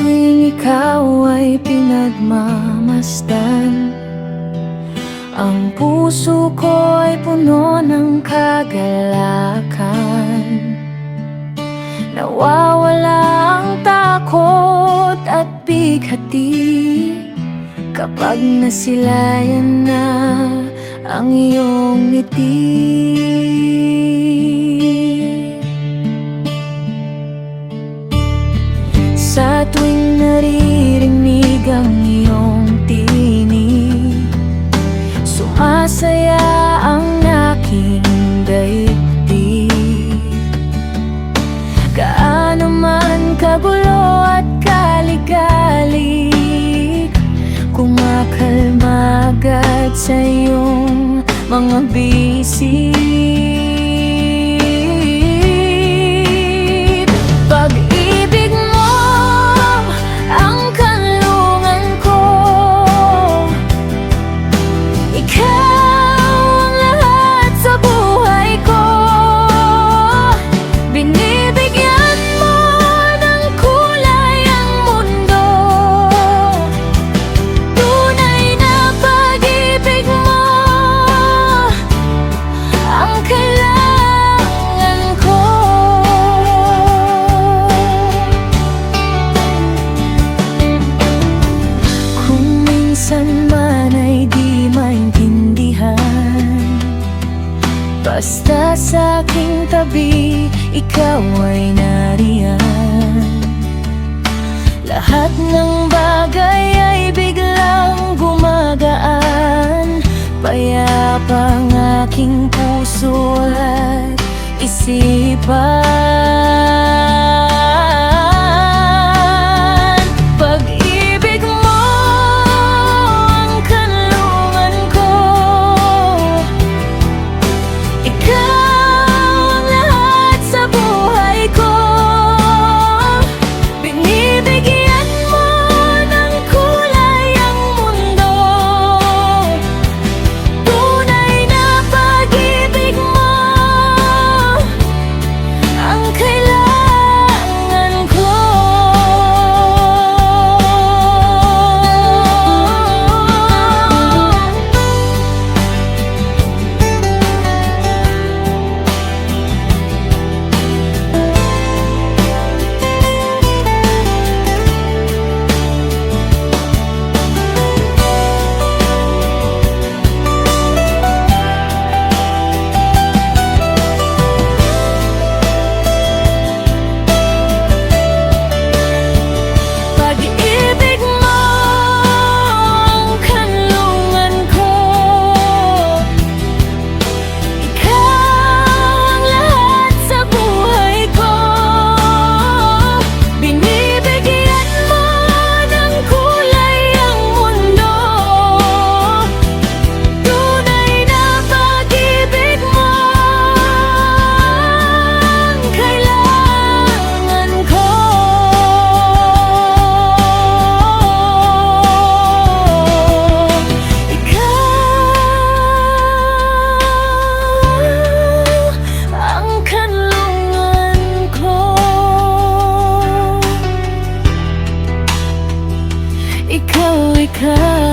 tuwing ikaw ay pinagmamasdan, ang puso ko ay puno ng kagalakan. Nawawala ang takot at bighati kapag nasilayan na ang iyong ngiti. Sa tuwing naririnig ang iyong tinig, sumasaya ang aking daigdig. Gaano man kagulo at kaligalig, kumakalma agad sa iyong mga bisig. Minsan man ay di maintindihan, basta sa aking tabi, ikaw ay nariyan. Lahat ng bagay ay biglang gumagaan, payapa ang aking puso at isipan. Ikaw